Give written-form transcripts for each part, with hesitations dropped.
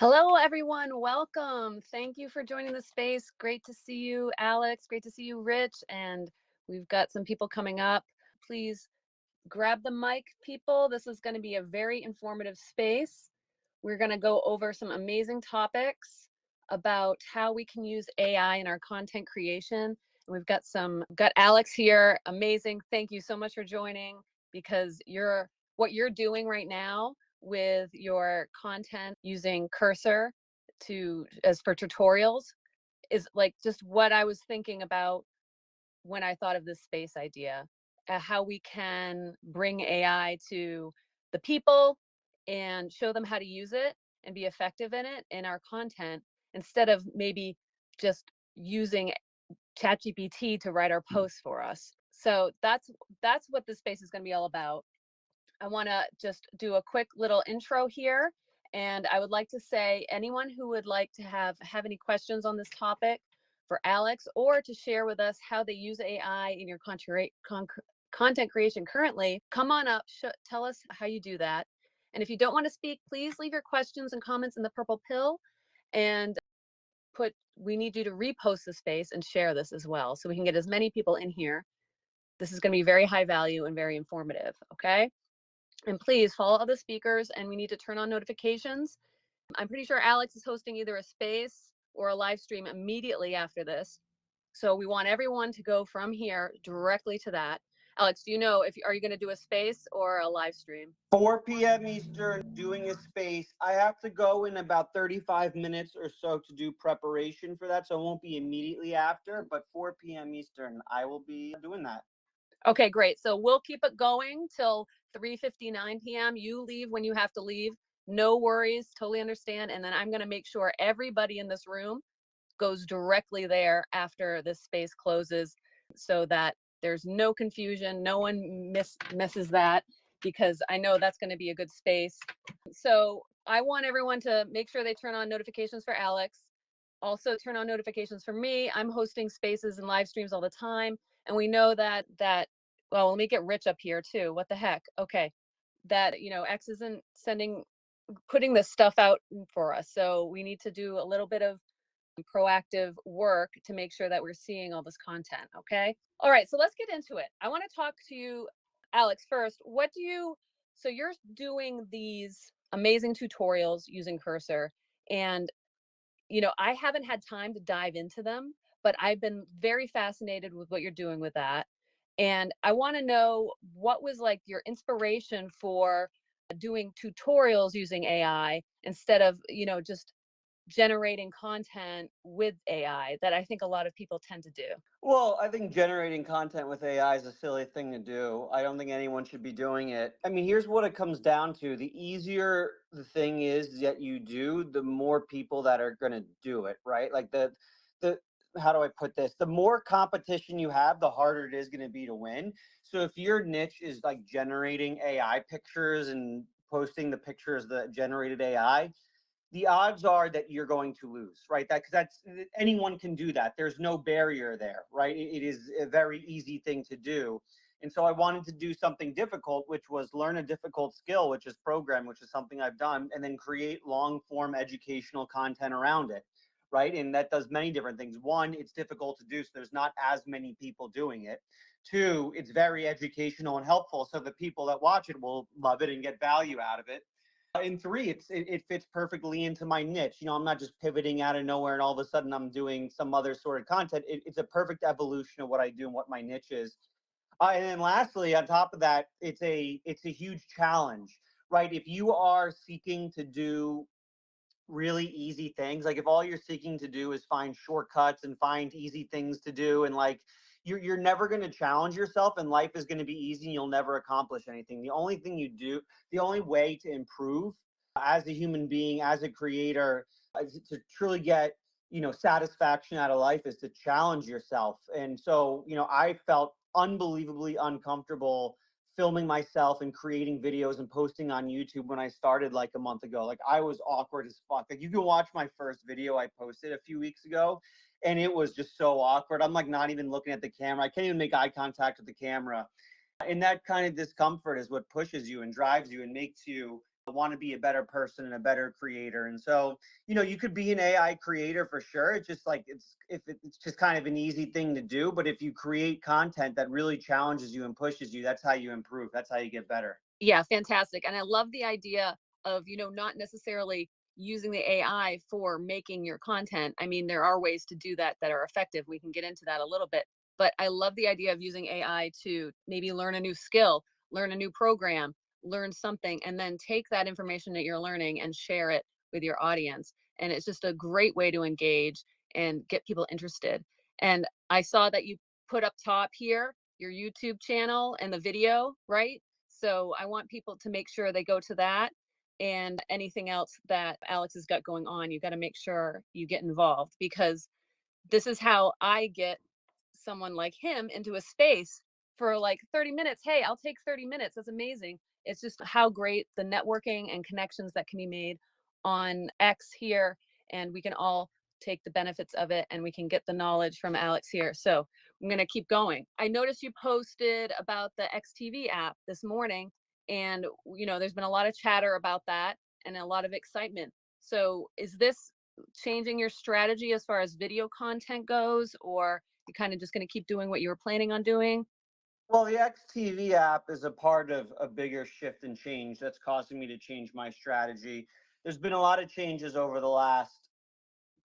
Hello, everyone. Welcome. Thank you for joining the space. Great to see you, Alex. Great to see you, Rich. And we've got some people coming up. Please grab the mic, people. This is going to be a very informative space. We're going to go over some amazing topics about how we can use AI in our content creation. And we've got Alex here. Amazing. Thank you so much for joining, because what you're doing right now with your content using Cursor as for tutorials is like just what I was thinking about when I thought of this space idea. How we can bring AI to the people and show them how to use it and be effective in it in our content, instead of maybe just using ChatGPT to write our posts for us. So that's what this space is going to be all about. I want to just do a quick little intro here. And I would like to say, anyone who would like to have any questions on this topic for Alex, or to share with us how they use AI in your content creation currently, come on up, tell us how you do that. And if you don't want to speak, please leave your questions and comments in the purple pill, and we need you to repost the space and share this as well, so we can get as many people in here. This is going to be very high value and very informative. Okay. And please follow other speakers, and we need to turn on notifications. I'm pretty sure Alex is hosting either a space or a live stream immediately after this. So we want everyone to go from here directly to that. Alex, do you know are you going to do a space or a live stream? 4 p.m. Eastern, doing a space. I have to go in about 35 minutes or so to do preparation for that, so it won't be immediately after, but 4 p.m. Eastern, I will be doing that. Okay, great. So we'll keep it going till 3:59 p.m. You leave when you have to leave. No worries, totally understand. And then I'm going to make sure everybody in this room goes directly there after this space closes, so that there's no confusion, no one misses that, because I know that's going to be a good space. So I want everyone to make sure they turn on notifications for Alex. Also turn on notifications for me. I'm hosting spaces and live streams all the time. And we know that, well, let me get Rich up here too. What the heck? Okay. That, X isn't putting this stuff out for us. So we need to do a little bit of proactive work to make sure that we're seeing all this content. Okay. All right. So let's get into it. I want to talk to you, Alex, first. So you're doing these amazing tutorials using Cursor, and I haven't had time to dive into them, but I've been very fascinated with what you're doing with that. And I want to know, what was like your inspiration for doing tutorials using AI instead of, just generating content with AI that I think a lot of people tend to do. Well, I think generating content with AI is a silly thing to do. I don't think anyone should be doing it. I mean, here's what it comes down to. The easier the thing is that you do, the more people that are going to do it, right? Like the how do I put this? The more competition you have, the harder it is going to be to win. So if your niche is like generating AI pictures and posting the pictures that generated AI, the odds are that you're going to lose, right? That's anyone can do that. There's no barrier there, right? It is a very easy thing to do. And so I wanted to do something difficult, which was learn a difficult skill, which is program, which is something I've done, and then create long form educational content around it, right? And that does many different things. One, it's difficult to do, so there's not as many people doing it. Two, it's very educational and helpful, so the people that watch it will love it and get value out of it. And three, it fits perfectly into my niche. I'm not just pivoting out of nowhere and all of a sudden I'm doing some other sort of content. It's a perfect evolution of what I do and what my niche is. And then lastly, on top of that, it's a huge challenge, right? If you are seeking to do really easy things, like if all you're seeking to do is find shortcuts and find easy things to do, and like you're never going to challenge yourself, and life is going to be easy and you'll never accomplish anything. The only thing you do, the only way to improve as a human being, as a creator, to truly get satisfaction out of life, is to challenge yourself. And so I felt unbelievably uncomfortable filming myself and creating videos and posting on YouTube when I started like a month ago. Like I was awkward as fuck. Like you can watch my first video I posted a few weeks ago, and it was just so awkward. I'm like not even looking at the camera. I can't even make eye contact with the camera. And that kind of discomfort is what pushes you and drives you and makes you want to be a better person and a better creator. And so, you could be an AI creator for sure. It's just like it's just kind of an easy thing to do. But if you create content that really challenges you and pushes you, that's how you improve. That's how you get better. Yeah, fantastic. And I love the idea of, not necessarily using the AI for making your content. I mean, there are ways to do that that are effective. We can get into that a little bit. But I love the idea of using AI to maybe learn a new skill, learn a new program, learn something, and then take that information that you're learning and share it with your audience. And it's just a great way to engage and get people interested. And I saw that you put up top here your YouTube channel and the video, right? So I want people to make sure they go to that, and anything else that Alex has got going on, you got to make sure you get involved, because this is how I get someone like him into a space for like 30 minutes. Hey, I'll take 30 minutes. That's amazing. It's just how great the networking and connections that can be made on X here. And we can all take the benefits of it, and we can get the knowledge from Alex here. So I'm going to keep going. I noticed you posted about the XTV app this morning, and there's been a lot of chatter about that and a lot of excitement. So is this changing your strategy as far as video content goes, or you kind of just going to keep doing what you were planning on doing? Well, the XTV app is a part of a bigger shift and change that's causing me to change my strategy. There's been a lot of changes over the last,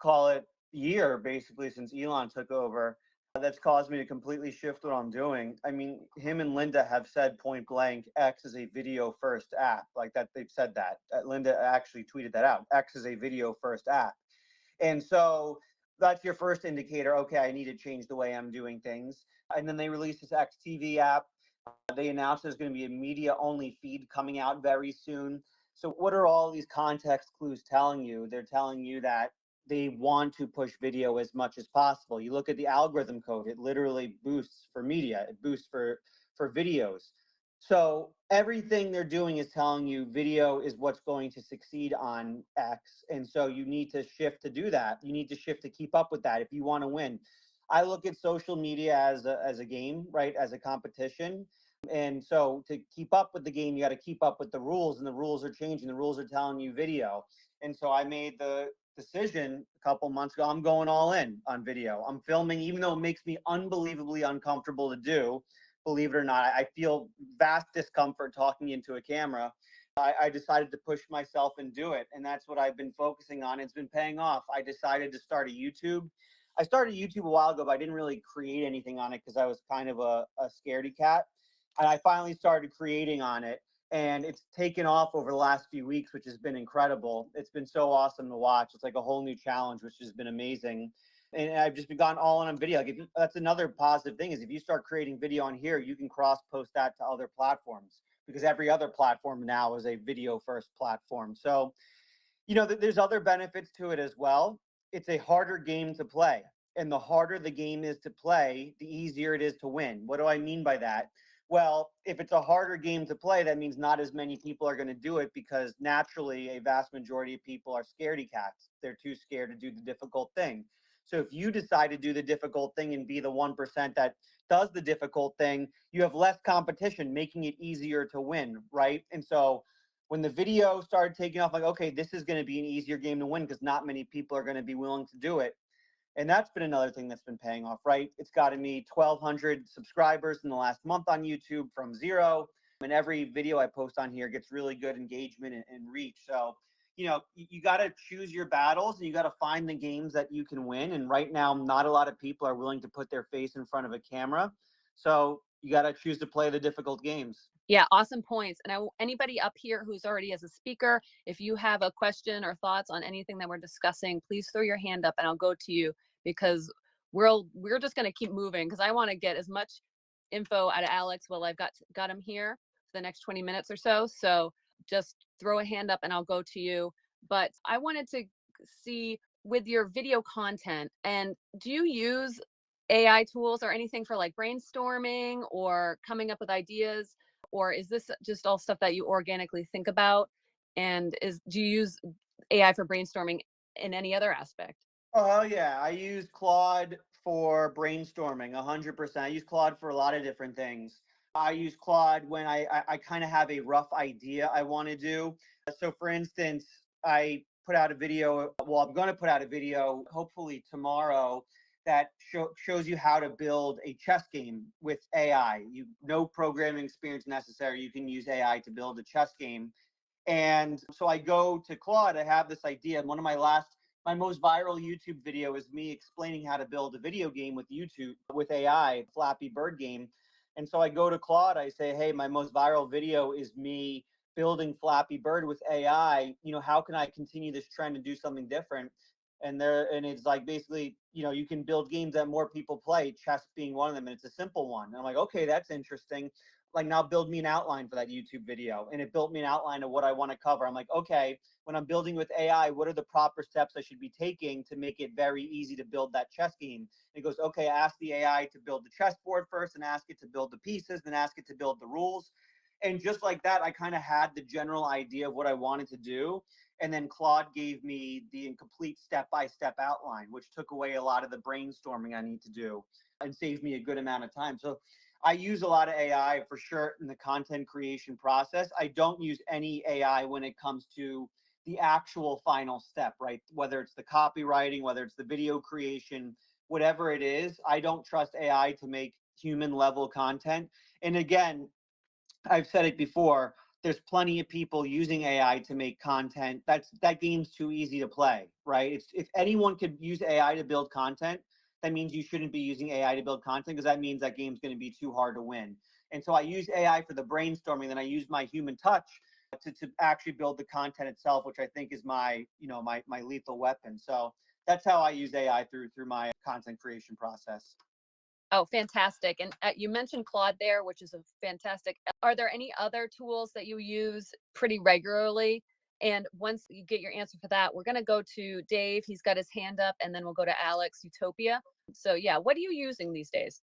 call it, year, basically, since Elon took over. That's caused me to completely shift what I'm doing. I mean, him and Linda have said point blank, X is a video first app. Like that, they've said that. Linda actually tweeted that out. X is a video first app. And so that's your first indicator. Okay, I need to change the way I'm doing things. And then they released this XTV app. They announced there's going to be a media only feed coming out very soon. So, what are all these context clues telling you? They're telling you that they want to push video as much as possible. You look at the algorithm code, it literally boosts for media, it boosts for videos. So everything they're doing is telling you video is what's going to succeed on X. And so you need to shift to do that. You need to shift to keep up with that if you want to win. I look at social media as a game, right? As a competition. And so to keep up with the game, you got to keep up with the rules, and the rules are changing. The rules are telling you video. And so I made the decision a couple months ago. I'm going all in on video. I'm filming, even though it makes me unbelievably uncomfortable to do. Believe it or not, I feel vast discomfort talking into a camera. I decided to push myself and do it. And that's what I've been focusing on. It's been paying off. I decided to start a YouTube. I started YouTube a while ago, but I didn't really create anything on it because I was kind of a scaredy cat. And I finally started creating on it. And it's taken off over the last few weeks, which has been incredible. It's been so awesome to watch. It's like a whole new challenge, which has been amazing. And I've just been gone all in on video. Like that's another positive thing is if you start creating video on here, you can cross post that to other platforms because every other platform now is a video first platform. So, there's other benefits to it as well. It's a harder game to play. And the harder the game is to play, the easier it is to win. What do I mean by that? Well, if it's a harder game to play, that means not as many people are going to do it because naturally a vast majority of people are scaredy cats. They're too scared to do the difficult thing. So if you decide to do the difficult thing and be the 1% that does the difficult thing, you have less competition, making it easier to win, right? And so when the video started taking off, like, okay, this is going to be an easier game to win because not many people are going to be willing to do it. And that's been another thing that's been paying off, right? It's gotten me 1,200 subscribers in the last month on YouTube from zero. And every video I post on here gets really good engagement and reach. So, you got to choose your battles and you got to find the games that you can win. And right now, not a lot of people are willing to put their face in front of a camera. So you got to choose to play the difficult games. Yeah, awesome points. And anybody up here who's already as a speaker, if you have a question or thoughts on anything that we're discussing, please throw your hand up and I'll go to you, because we're just going to keep moving because I want to get as much info out of Alex while I've got him here for the next 20 minutes or so. So just throw a hand up and I'll go to you. But I wanted to see with your video content, and do you use AI tools or anything for like brainstorming or coming up with ideas? Or is this just all stuff that you organically think about? And do you use AI for brainstorming in any other aspect? Oh yeah, I use Claude for brainstorming 100%. I use Claude for a lot of different things. I use Claude when I kind of have a rough idea I want to do. So, for instance, I put out a video. Well, I'm going to put out a video hopefully tomorrow that shows you how to build a chess game with AI. You no programming experience necessary. You can use AI to build a chess game. And so I go to Claude. I have this idea. And my most viral YouTube video is me explaining how to build a video game with YouTube with AI, Flappy Bird game. And so I go to Claude. I say, hey, my most viral video is me building Flappy Bird with AI. How can I continue this trend and do something different? And it's like basically, you can build games that more people play, chess being one of them, and it's a simple one. And I'm like, okay, that's interesting. Like, now build me an outline for that YouTube video. And it built me an outline of what I want to cover. I'm like, okay, when I'm building with AI, what are the proper steps I should be taking to make it very easy to build that chess game? And it goes, okay, ask the AI to build the chessboard first, and ask it to build the pieces, then ask it to build the rules. And just like that, I kind of had the general idea of what I wanted to do. And then Claude gave me the incomplete step-by-step outline, which took away a lot of the brainstorming I need to do and saved me a good amount of time. So I use a lot of AI for sure in the content creation process. I don't use any AI when it comes to the actual final step, right? Whether it's the copywriting, whether it's the video creation, whatever it is, I don't trust AI to make human level content. And again, I've said it before, there's plenty of people using AI to make content. That game's too easy to play, right? If anyone could use AI to build content, that means you shouldn't be using AI to build content, because that means that game's going to be too hard to win. And so I use AI for the brainstorming, then I use my human touch to actually build the content itself, which I think is my lethal weapon. So that's how I use AI through my content creation process. Oh, fantastic. And you mentioned Claude there, which is a fantastic. Are there any other tools that you use pretty regularly? And once you get your answer for that, we're going to go to Dave. He's got his hand up, and then we'll go to Alex, Utopia. So, yeah, what are you using these days?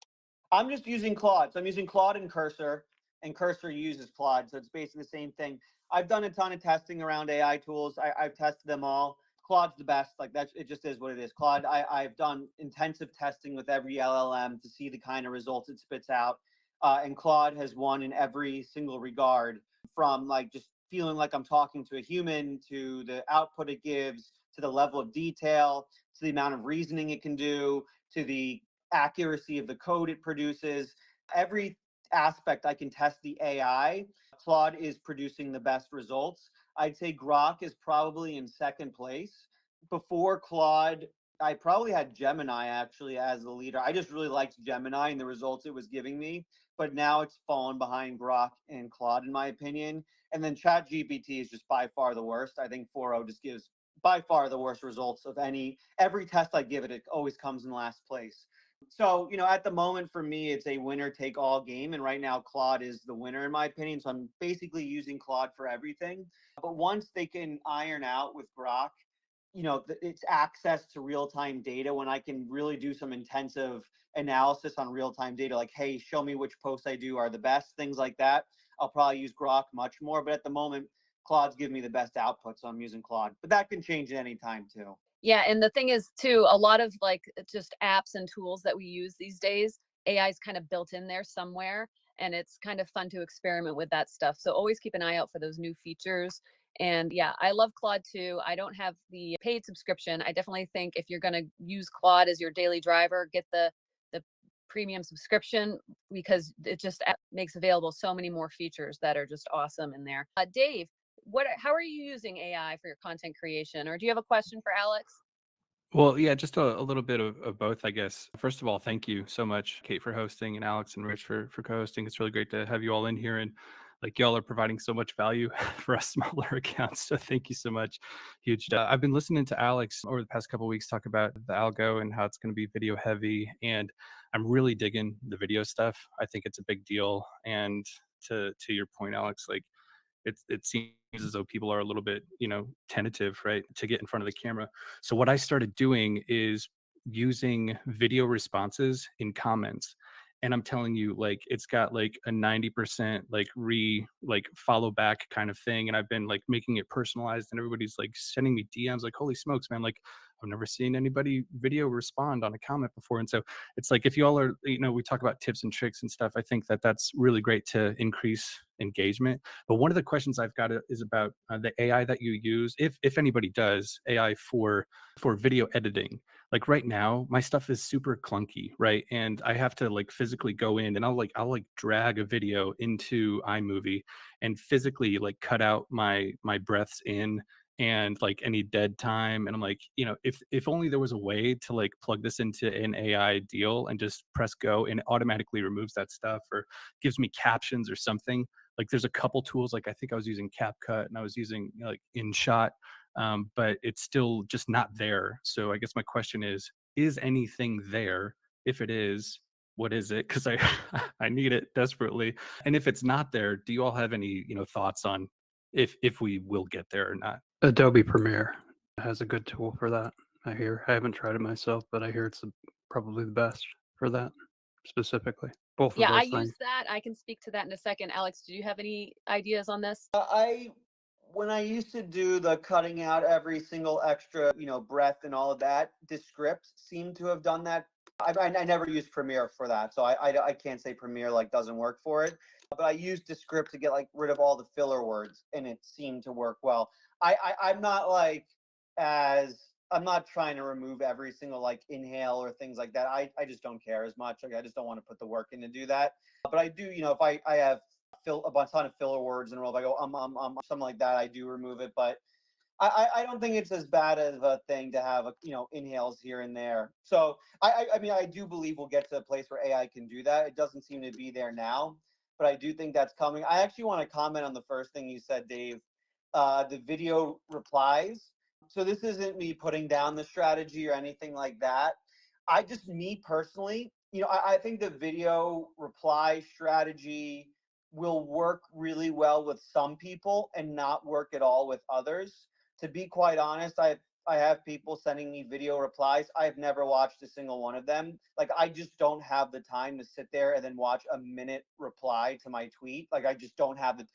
I'm just using Claude. So I'm using Claude and Cursor uses Claude. So it's basically the same thing. I've done a ton of testing around AI tools. I've tested them all. Claude's the best. Like, it just is what it is. Claude, I've done intensive testing with every LLM to see the kind of results it spits out. And Claude has won in every single regard, from like just feeling like I'm talking to a human, to the output it gives, to the level of detail, to the amount of reasoning it can do, to the accuracy of the code it produces. Every aspect I can test the AI, Claude is producing the best results. I'd say Grok is probably in second place. Before Claude, I probably had Gemini actually as the leader. I just really liked Gemini and the results it was giving me, but now it's fallen behind Grok and Claude in my opinion. And then ChatGPT is just by far the worst. I think 4.0 just gives by far the worst results of every test I give it. It always comes in last place. So, at the moment for me, it's a winner take all game. And right now, Claude is the winner, in my opinion. So I'm basically using Claude for everything. But once they can iron out with Grok, it's access to real time data, when I can really do some intensive analysis on real time data, like, hey, show me which posts I do are the best, things like that. I'll probably use Grok much more. But at the moment, Claude's giving me the best output. So I'm using Claude. But that can change at any time, too. Yeah, and the thing is too, a lot of like just apps and tools that we use these days, AI is kind of built in there somewhere, and it's kind of fun to experiment with that stuff. So always keep an eye out for those new features. And yeah, I love Claude too. I don't have the paid subscription. I definitely think if you're going to use Claude as your daily driver, get the premium subscription, because it just makes available so many more features that are just awesome in there. Dave, how are you using AI for your content creation? Or do you have a question for Alex? Well, yeah, just a little bit of both, I guess. First of all, thank you so much, Kate, for hosting, and Alex and Rich for co-hosting. It's really great to have you all in here, and like y'all are providing so much value for us smaller accounts. So thank you so much. Huge. I've been listening to Alex over the past couple of weeks talk about the algo and how it's going to be video heavy, and I'm really digging the video stuff. I think it's a big deal. And to your point, Alex, like it seems as though people are a little bit, tentative, right, to get in front of the camera. So what I started doing is using video responses in comments. and I'm telling you, like, it's got like a 90% like follow back kind of thing. And I've been like making it personalized, and everybody's like sending me DMs like, holy smokes, man, like I've never seen anybody video respond on a comment before. And so it's like, if you all are, we talk about tips and tricks and stuff, I think that that's really great to increase engagement. But one of the questions I've got is about the AI that you use, if anybody does AI for video editing. Like right now, my stuff is super clunky, right? And I have to like physically go in, and I'll drag a video into iMovie and physically like cut out my breaths in and like any dead time. And I'm like, if only there was a way to like plug this into an AI deal and just press go, and it automatically removes that stuff or gives me captions or something. Like there's a couple tools, like I think I was using CapCut and I was using like InShot, but it's still just not there. So I guess my question is anything there? If it is, what is it? Because I I need it desperately. And if it's not there, do you all have any thoughts on if we will get there or not? Adobe Premiere has a good tool for that. I hear. I haven't tried it myself, but I hear it's probably the best for that specifically. Both of Yeah, I those things. use that. I can speak to that in a second. Alex, do you have any ideas on this? When I used to do the cutting out every single extra, breath and all of that, Descript seemed to have done that. I never used Premiere for that, so I can't say Premiere like doesn't work for it. But I used Descript to get like rid of all the filler words, and it seemed to work well. I'm not like I'm not trying to remove every single like inhale or things like that. I just don't care as much. Like I just don't want to put the work in to do that. But I do, if I have a ton of filler words in a row, if I go something like that, I do remove it. But I don't think it's as bad of a thing to have inhales here and there. So I mean I do believe we'll get to a place where AI can do that. It doesn't seem to be there now, but I do think that's coming. I actually want to comment on the first thing you said, Dave, the video replies. So this isn't me putting down the strategy or anything like that. Me personally, I think the video reply strategy will work really well with some people and not work at all with others. To be quite honest, I have people sending me video replies. I've never watched a single one of them. Like I just don't have the time to sit there and then watch a minute reply to my tweet. Like I just don't have the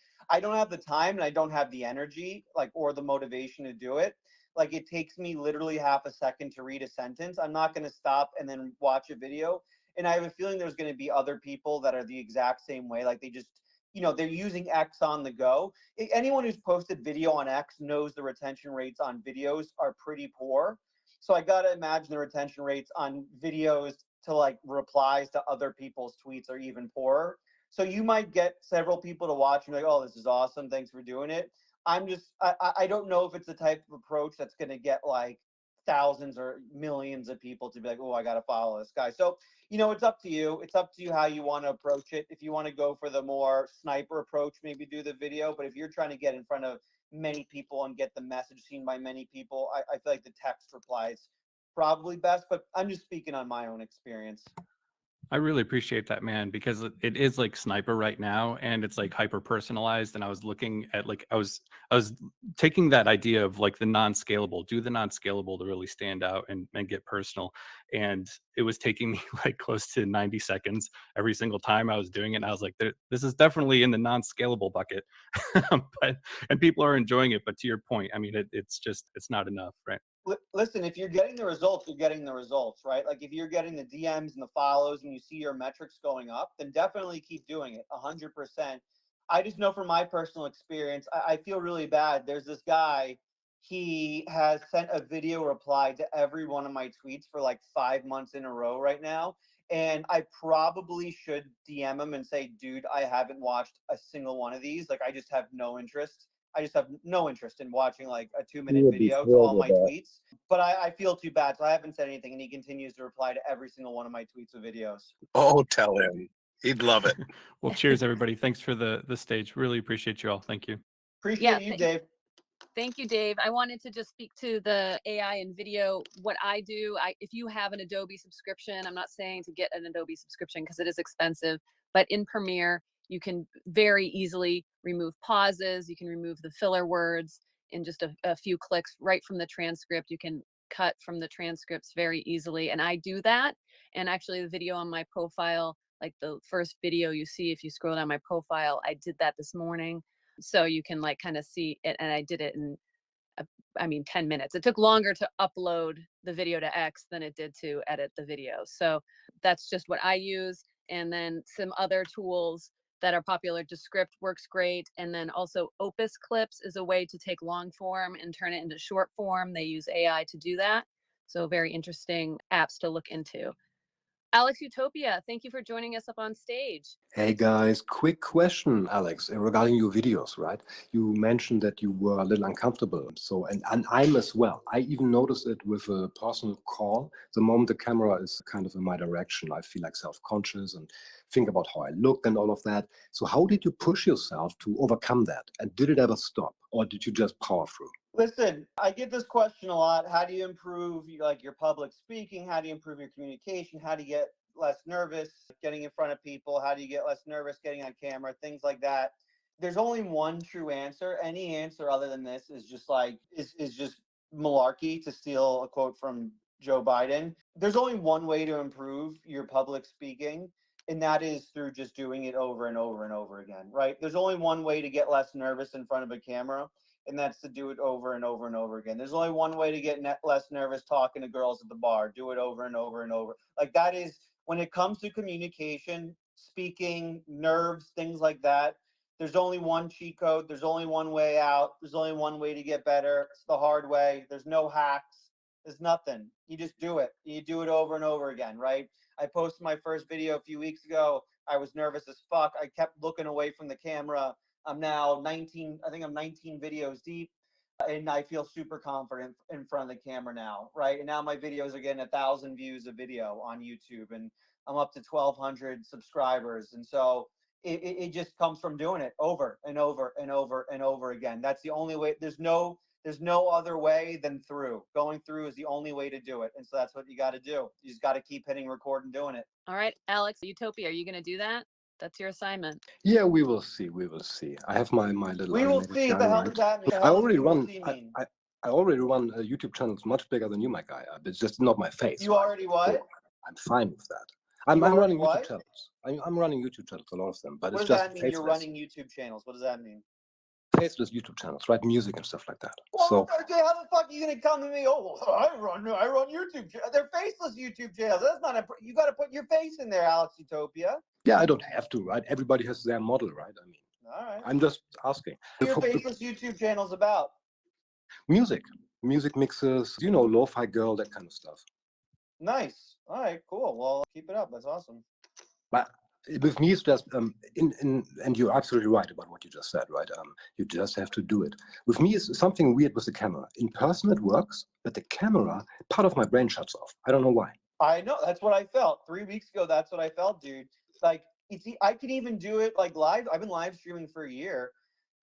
time, and I don't have the energy or the motivation to do it. Like it takes me literally half a second to read a sentence. I'm not going to stop and then watch a video. And I have a feeling there's going to be other people that are the exact same way. Like they just, they're using X on the go. Anyone who's posted video on X knows the retention rates on videos are pretty poor. So I got to imagine the retention rates on videos to like replies to other people's tweets are even poorer. So you might get several people to watch and be like, oh, this is awesome. Thanks for doing it. I don't know if it's the type of approach that's going to get like thousands or millions of people to be like, oh, I got to follow this guy. So, it's up to you. It's up to you how you want to approach it. If you want to go for the more sniper approach, maybe do the video. But if you're trying to get in front of many people and get the message seen by many people, I feel like the text replies probably best. But I'm just speaking on my own experience. I really appreciate that, man, because it is like sniper right now, and it's like hyper personalized. And I was looking at like I was taking that idea of like the non-scalable, do the non-scalable to really stand out and get personal. And it was taking me like close to 90 seconds every single time I was doing it. And I was like, this is definitely in the non-scalable bucket. But and people are enjoying it. But to your point, I mean, it's not enough, right? Listen, if you're getting the results, you're getting the results, right? Like if you're getting the DMs and the follows and you see your metrics going up, then definitely keep doing it 100%. I just know from my personal experience, I feel really bad. There's this guy, he has sent a video reply to every one of my tweets for like 5 months in a row right now. And I probably should DM him and say, dude, I haven't watched a single one of these. Like I just have no interest. I just have no interest in watching like a 2-minute video to all my tweets. But I feel too bad, so I haven't said anything, and he continues to reply to every single one of my tweets or videos. Oh, tell him. He'd love it. Well, cheers, everybody. Thanks for the stage. Really appreciate you all. Thank you. Appreciate you, Dave. Thank you, Dave. I wanted to just speak to the AI and video. What I do, if you have an Adobe subscription, I'm not saying to get an Adobe subscription because it is expensive, but in Premiere, you can very easily remove pauses. You can remove the filler words in just a few clicks right from the transcript. You can cut from the transcripts very easily. And I do that. And actually the video on my profile like the first video you see if you scroll down my profile. I did that this morning. So you can like kind of see it. And I did it in, 10 minutes. It took longer to upload the video to X than it did to edit the video. So that's just what I use. And then some other tools that are popular. Descript works great. And then also Opus Clips is a way to take long form and turn it into short form. They use AI to do that. So very interesting apps to look into. Alex Utopia, thank you for joining us up on stage. Hey guys, quick question, Alex, regarding your videos, right? You mentioned that you were a little uncomfortable. So, and I'm as well. I even noticed it with a personal call. The moment the camera is kind of in my direction, I feel like self-conscious and think about how I look and all of that. So how did you push yourself to overcome that? And did it ever stop? Or did you just power through? Listen, I get this question a lot. How do you improve your public speaking? How do you improve your communication? How do you get less nervous getting in front of people? How do you get less nervous getting on camera? Things like that. There's only one true answer. Any answer other than this is just is just malarkey, to steal a quote from Joe Biden. There's only one way to improve your public speaking, and that is through just doing it over and over and over again, right? There's only one way to get less nervous in front of a camera, and that's to do it over and over and over again. There's only one way to get less nervous talking to girls at the bar. Do it over and over and over. Like, that is, when it comes to communication, speaking, nerves, things like that, there's only one cheat code. There's only one way out. There's only one way to get better. It's the hard way. There's no hacks. There's nothing. You just do it. You do it over and over again, right? I posted my first video a few weeks ago. I was nervous as fuck. I kept looking away from the camera. I'm now 19, I think I'm 19 videos deep, and I feel super confident in front of the camera now, right? And now my videos are getting 1,000 views a video on YouTube, and I'm up to 1,200 subscribers. And so it just comes from doing it over and over and over and over again. That's the only way. There's no other way than through. Going through is the only way to do it. And so that's what you got to do. You just got to keep hitting record and doing it. All right, Alex Utopia, are you going to do that? That's your assignment. Yeah, we will see. We will see. I have my little. We will animated see. guy, The hell right? does that mean? The I hell does already we will run. see mean? I already run YouTube channels much bigger than you, my guy. It's just not my face. You already what? So I'm fine with that. I'm already running what? YouTube channels. I'm running YouTube channels, a lot of them, but What it's does just that mean? faceless. You're running YouTube channels. What does that mean? Faceless YouTube channels, right? Music and stuff like that. Well, So okay, how the fuck are you gonna come to me? Oh, I run YouTube. They're faceless YouTube channels. That's not you got to put your face in there, Alex Utopia. yeah, I don't have to, right? Everybody has their model, right? I mean, All right. I'm just asking. What are your faceless YouTube channels about? Music mixes, lo-fi girl, that kind of stuff. Nice. All right, cool. Well, keep it up. That's awesome. But with me, it's just and you're absolutely right about what you just said, right? You just have to do it. With me, it's something weird with the camera. In person, it works, but the camera, part of my brain shuts off. I don't know why. I know. That's what I felt 3 weeks ago. That's what I felt, dude. Like, I can even do it like live. I've been live streaming for a year.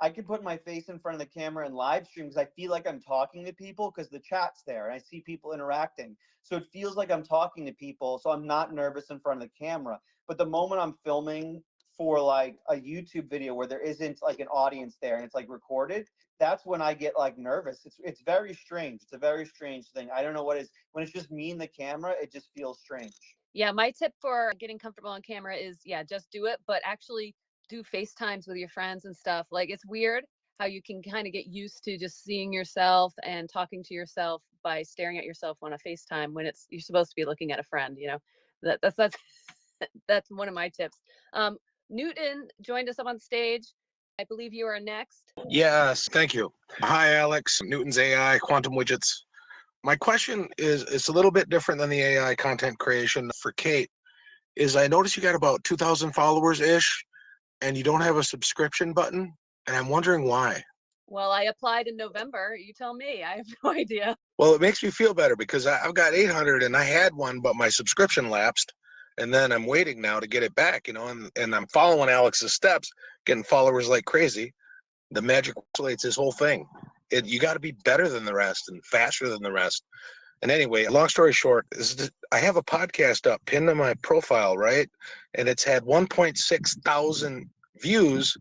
I can put my face in front of the camera and live stream because I feel like I'm talking to people because the chat's there and I see people interacting. So it feels like I'm talking to people. So I'm not nervous in front of the camera. But the moment I'm filming for like a YouTube video where there isn't like an audience there and it's like recorded, that's when I get like nervous. It's very strange. It's a very strange thing. I don't know what it is. When it's just me and the camera, it just feels strange. Yeah, my tip for getting comfortable on camera is, just do it, but actually do FaceTimes with your friends and stuff. Like, it's weird how you can kind of get used to just seeing yourself and talking to yourself by staring at yourself on a FaceTime when you're supposed to be looking at a friend, That's that's one of my tips. Newton joined us up on stage. I believe you are next. Yes, thank you. Hi, Alex. Newton's AI, Quantum Widgets. My question is, it's a little bit different than the AI content creation for Cate. I noticed you got about 2,000 followers-ish, and you don't have a subscription button, and I'm wondering why. Well, I applied in November. You tell me. I have no idea. Well, it makes me feel better because I've got 800 and I had one, but my subscription lapsed. And then I'm waiting now to get it back, and I'm following Alex's steps, getting followers like crazy. The magic relates his whole thing. You got to be better than the rest and faster than the rest. And anyway, long story short, I have a podcast up pinned on my profile, right? And it's had 1.6 thousand views,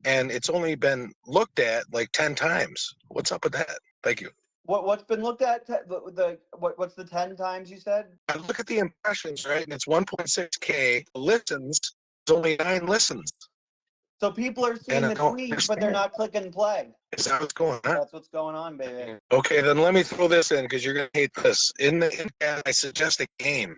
and it's only been looked at like 10 times. What's up with that? Thank you. What's been looked at? What's the 10 times you said? I look at the impressions, right, and it's 1.6K listens. It's only 9 listens. So people are And seeing I the don't tweet, but they're understand. not clicking play. Is that what's going on? That's what's going on, baby. Okay, then let me throw this in because you're going to hate this. In the ad, I suggest a game.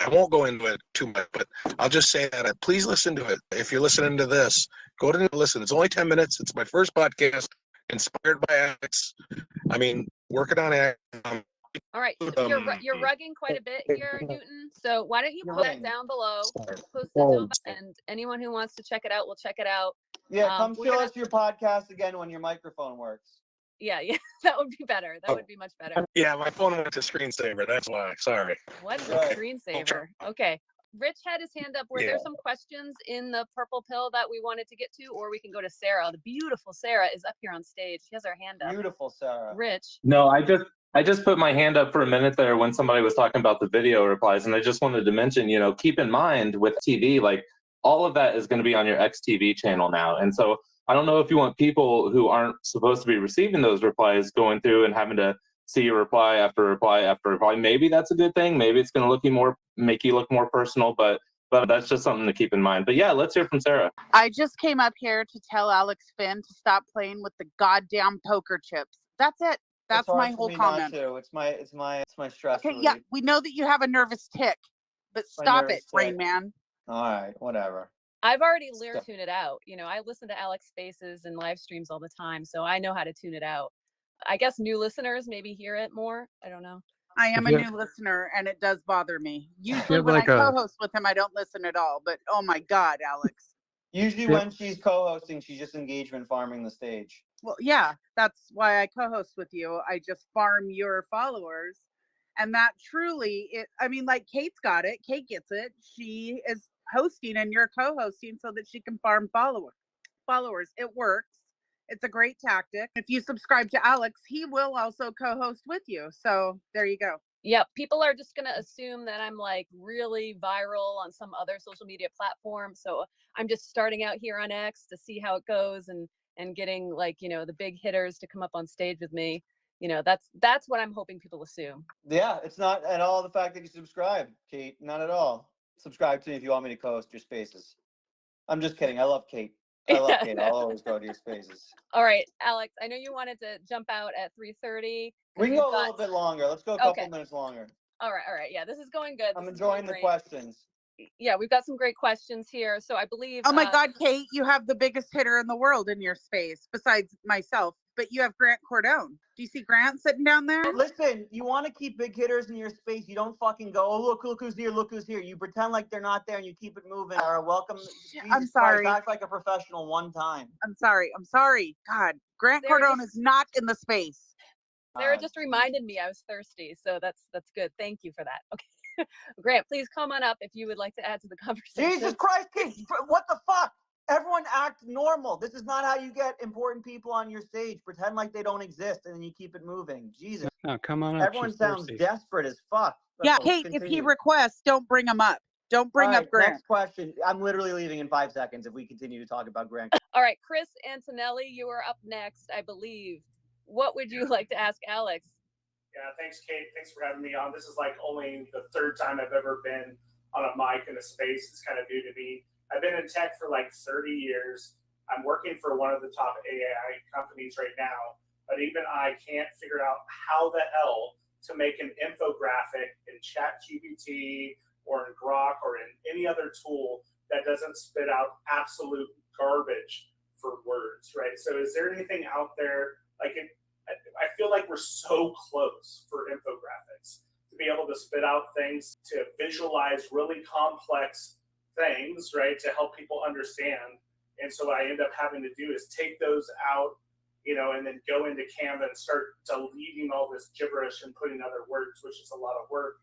I won't go into it too much, but I'll just say that please listen to it. If you're listening to this, go to listen. It's only 10 minutes. It's my first podcast, inspired by Alex. I mean, working on it. All right, so you're rugging quite a bit here, Newton. So why don't you You're post rugging. that down below? Post it down, and anyone who wants to check it out will check it out. Yeah, come we're show gonna- us your podcast again when your microphone works. Yeah, that would be better. That would be much better. Yeah, my phone went to screensaver. That's why. Sorry. What is a Right. screensaver? Okay. Rich had his hand up. Were there some questions in the purple pill that we wanted to get to, or we can go to Sarah? The beautiful Sarah is up here on stage. She has her hand up. Beautiful, Sarah. Rich. No, I just put my hand up for a minute there when somebody was talking about the video replies, and I just wanted to mention, keep in mind with TV, like all of that is going to be on your XTV channel now, and so I don't know if you want people who aren't supposed to be receiving those replies going through and having to see a reply after reply after reply. Maybe that's a good thing. Maybe it's going to make you look more personal, but that's just something to keep in mind. But yeah, let's hear from Sarah. I just came up here to tell Alex Finn to stop playing with the goddamn poker chips. That's it. That's It's hard my for whole me comment. Not to. It's my stress. Okay, yeah, we know that you have a nervous tick, but stop it, nervous Rain tick. Man. All right, whatever. I've already learned to tune it out. I listen to Alex Spaces and live streams all the time, so I know how to tune it out. I guess new listeners maybe hear it more. I don't know. I am a new listener, and it does bother me. Usually when like I co-host with him, I don't listen at all, but oh my God, Alex. Usually when she's co-hosting, she's just engagement farming the stage. Well, yeah, that's why I co-host with you. I just farm your followers. And that truly, like Kate's got it. Kate gets it. She is hosting and you're co-hosting so that she can farm followers. It works. It's a great tactic. If you subscribe to Alex, he will also co-host with you. So there you go. Yeah, people are just going to assume that I'm like really viral on some other social media platform. So I'm just starting out here on X to see how it goes and getting like, the big hitters to come up on stage with me. That's what I'm hoping people assume. Yeah, it's not at all the fact that you subscribe, Kate. Not at all. Subscribe to me if you want me to co-host your spaces. I'm just kidding. I love Kate. Kate. I'll always go to your spaces. All right, Alex, I know you wanted to jump out at 3:30. We can go a little bit longer. Let's go a couple minutes longer. All right. Yeah, this is going good. I'm enjoying the questions. Yeah, we've got some great questions here. So I believe. Oh my God, Kate, you have the biggest hitter in the world in your space, besides myself. But you have Grant Cardone. Do you see Grant sitting down there? Listen, you want to keep big hitters in your space. You don't fucking go, oh, look who's here, look who's here. You pretend like they're not there and you keep it moving. Or welcome. I'm sorry. Christ, act like a professional one time. I'm sorry. God, Grant Cardone is not in the space. Sarah just reminded me I was thirsty. So that's good. Thank you for that. Okay. Grant, please come on up if you would like to add to the conversation. Jesus Christ, Kate, what the fuck? Everyone act normal. This is not how you get important people on your stage. Pretend like they don't exist, and then you keep it moving. Jesus. No, come on up. Everyone sounds desperate as fuck. Yeah, Kate, if he requests, don't bring him up. Don't bring up Grant. Next question. I'm literally leaving in 5 seconds if we continue to talk about Grant. All right, Chris Antonelli, you are up next, I believe. What would you like to ask Alex? Yeah, thanks, Kate. Thanks for having me on. This is like only the third time I've ever been on a mic in a space. It's kind of new to me. I've been in tech for like 30 years. I'm working for one of the top AI companies right now, but even I can't figure out how the hell to make an infographic in ChatGPT or in Grok or in any other tool that doesn't spit out absolute garbage for words, right? So is there anything out there, I feel like we're so close for infographics to be able to spit out things, to visualize really complex things, right, to help people understand. And so what I end up having to do is take those out, and then go into Canva and start deleting all this gibberish and putting other words, which is a lot of work.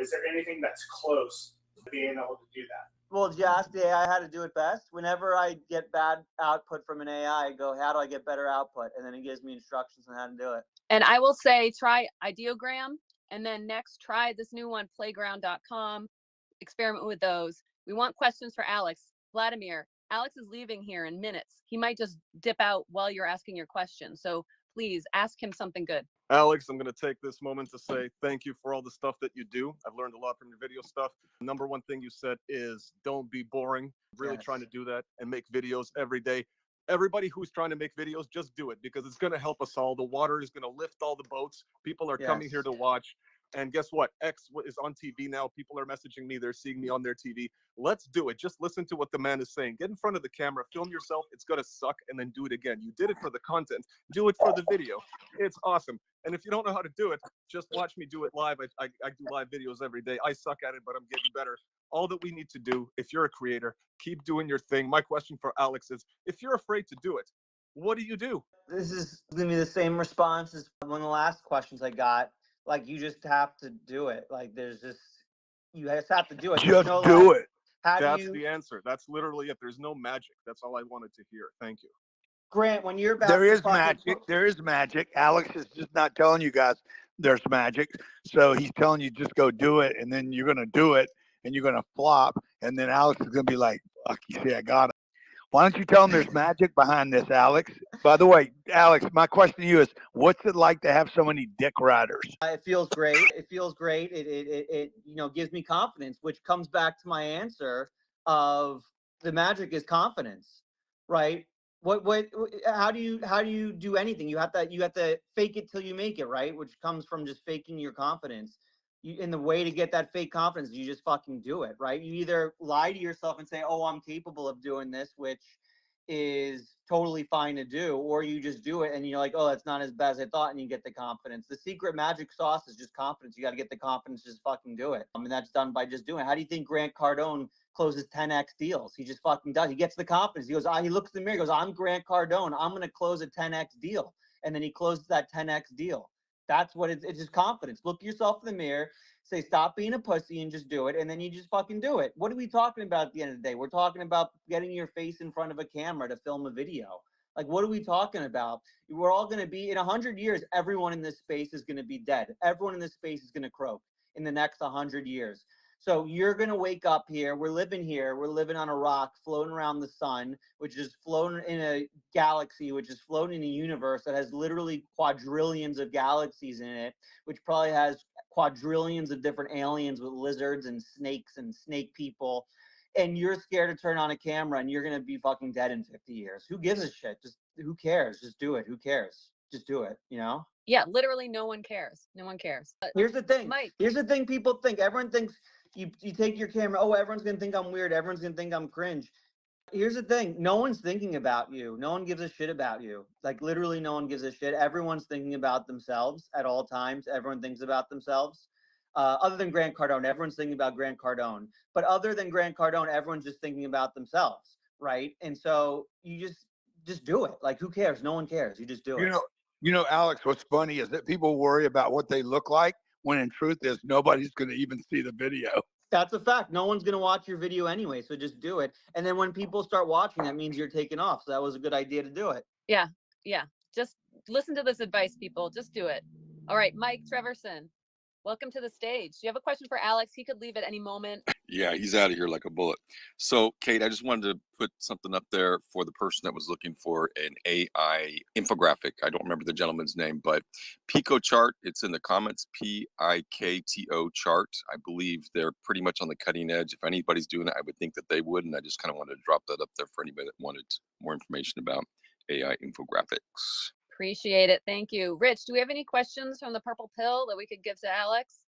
Is there anything that's close to being able to do that? Well, did you ask the AI how to do it best? Whenever I get bad output from an AI, I go, how do I get better output? And then it gives me instructions on how to do it. And I will say, try Ideogram, and then next, try this new one, playground.com. Experiment with those. We want questions for Alex. Vladimir, Alex is leaving here in minutes. He might just dip out while you're asking your question. So Please ask him something good. Alex, I'm going to take this moment to say thank you for all the stuff that you do. I've learned a lot from your video stuff. Number one thing you said is don't be boring. Really trying to do that and make videos every day. Everybody who's trying to make videos, just do it because it's going to help us all. The water is going to lift all the boats. People are coming here to watch. And guess what? X is on TV now. People are messaging me. They're seeing me on their TV. Let's do it. Just listen to what the man is saying. Get in front of the camera. Film yourself. It's going to suck. And then do it again. You did it for the content. Do it for the video. It's awesome. And if you don't know how to do it, just watch me do it live. I do live videos every day. I suck at it, but I'm getting better. All that we need to do, if you're a creator, keep doing your thing. My question for Alex is, if you're afraid to do it, what do you do? This is going to be the same response as one of the last questions I got. Like, you just have to do it. Like, you just have to do it. Just do it. That's the answer. That's literally it. There's no magic. That's all I wanted to hear. Thank you. Grant, when you're about there is magic. There is magic. Alex is just not telling you guys there's magic. So he's telling you just go do it, and then you're going to do it, and you're going to flop, and then Alex is going to be like, fuck, you see, I got it. Why don't you tell him there's magic behind this, Alex? By the way, Alex, my question to you is, what's it like to have so many dick riders? It feels great. It feels great. It gives me confidence, which comes back to my answer of the magic is confidence, right? How do you do anything? You have to fake it till you make it, right? Which comes from just faking your confidence. And the way to get that fake confidence, you just fucking do it, right? You either lie to yourself and say, oh, I'm capable of doing this, which is totally fine to do, or you just do it and you're like, oh, that's not as bad as I thought, and you get the confidence. The secret magic sauce is just confidence. You got to get the confidence, just fucking do it. I mean, that's done by just doing it. How do you think Grant Cardone closes 10x deals? He just fucking does. He gets the confidence. He goes, he looks in the mirror, he goes, I'm Grant Cardone. I'm going to close a 10x deal. And then he closes that 10x deal. That's what it's just confidence. Look yourself in the mirror, say, stop being a pussy and just do it. And then you just fucking do it. What are we talking about at the end of the day? We're talking about getting your face in front of a camera to film a video. Like, what are we talking about? We're all going to be, in 100 years, everyone in this space is going to be dead. Everyone in this space is going to croak in the next 100 years. So you're going to wake up here. We're living on a rock floating around the sun, which is floating in a galaxy, which is floating in a universe that has literally quadrillions of galaxies in it, which probably has quadrillions of different aliens with lizards and snakes and snake people. And you're scared to turn on a camera and you're going to be fucking dead in 50 years. Who gives a shit? Just who cares? Just do it. Who cares? Just do it, you know? Yeah, literally no one cares. No one cares. Here's the thing. Mike. Here's the thing people think. Everyone thinks you take your camera, oh, everyone's going to think I'm weird. Everyone's going to think I'm cringe. Here's the thing. No one's thinking about you. No one gives a shit about you. Like, literally no one gives a shit. Everyone's thinking about themselves at all times. Everyone thinks about themselves. Other than Grant Cardone, everyone's thinking about Grant Cardone. But other than Grant Cardone, everyone's just thinking about themselves, right? And so you just do it. Like, who cares? No one cares. You just do it. You know, Alex, what's funny is that people worry about what they look like when in truth is nobody's going to even see the video. That's a fact. No one's going to watch your video anyway, so just do it. And then when people start watching, that means you're taking off. So that was a good idea to do it. Yeah. Just listen to this advice, people. Just do it. All right, Mike Treverson, welcome to the stage. Do you have a question for Alex? He could leave at any moment. Yeah, he's out of here like a bullet. So, Kate, I just wanted to put something up there for the person that was looking for an AI infographic. I don't remember the gentleman's name, but Pico chart, it's in the comments, PIKTO chart. I believe they're pretty much on the cutting edge. If anybody's doing it, I would think that they would. And I just kind of wanted to drop that up there for anybody that wanted more information about AI infographics. Appreciate it. Thank you. Rich, do we have any questions from the Purple Pill that we could give to Alex?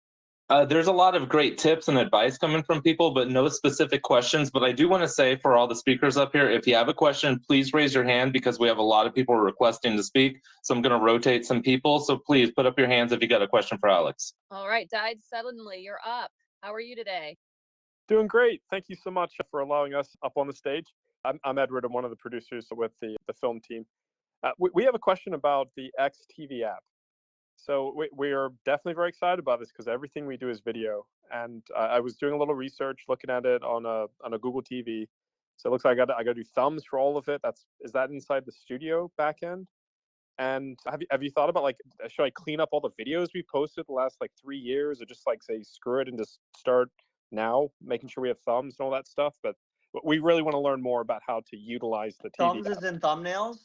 There's a lot of great tips and advice coming from people, but no specific questions. But I do want to say for all the speakers up here, if you have a question, please raise your hand because we have a lot of people requesting to speak. So I'm going to rotate some people. So please put up your hands if you got a question for Alex. All right, Died Suddenly, you're up. How are you today? Doing great. Thank you so much for allowing us up on the stage. I'm Edward. I'm one of the producers with the film team. We have a question about the XTV app. So we are definitely very excited about this because everything we do is video. And I was doing a little research, looking at it on a Google TV. So it looks like I got to do thumbs for all of it. Is that inside the studio backend? And have you thought about, like, should I clean up all the videos we posted the last like 3 years, or just like say screw it and just start now, making sure we have thumbs and all that stuff? But we really want to learn more about how to utilize the TV Thumbs app. is in thumbnails?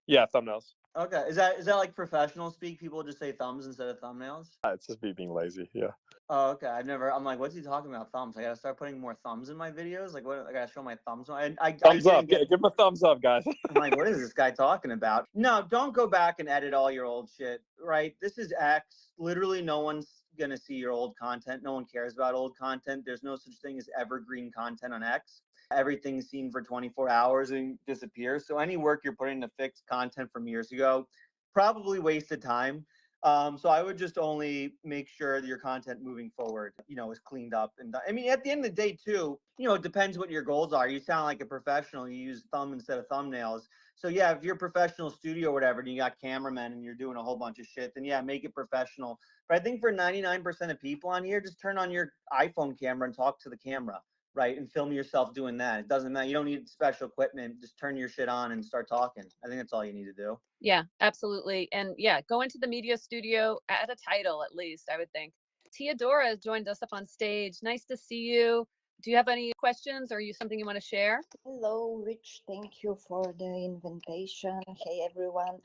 Yeah, thumbnails. Okay, is that like professional speak? People just say thumbs instead of thumbnails. It's just me being lazy. Yeah. Oh, okay. I'm like, what's he talking about? Thumbs. I gotta start putting more thumbs in my videos. Like, what? I gotta show my thumbs. I Thumbs up. didn't get. Give him a thumbs up, guys. I'm like, what is this guy talking about? No, don't go back and edit all your old shit. Right? This is X. Literally, no one's gonna see your old content. No one cares about old content. There's no such thing as evergreen content on X. Everything's seen for 24 hours and disappears. So any work you're putting to fix content from years ago, probably wasted time. So I would just only make sure that your content moving forward, is cleaned up. And I mean, at the end of the day, too, it depends what your goals are. You sound like a professional. You use thumb instead of thumbnails. So yeah, if you're a professional studio or whatever, and you got cameramen and you're doing a whole bunch of shit, then yeah, make it professional. But I think for 99% of people on here, just turn on your iPhone camera and talk to the camera, right? And film yourself doing that. It doesn't matter. You don't need special equipment. Just turn your shit on and start talking. I think that's all you need to do. Yeah, absolutely. And yeah, go into the media studio, add a title at least, I would think. Teodora has joined us up on stage. Nice to see you. Do you have any questions or something you want to share? Hello, Rich. Thank you for the invitation. Hey, everyone.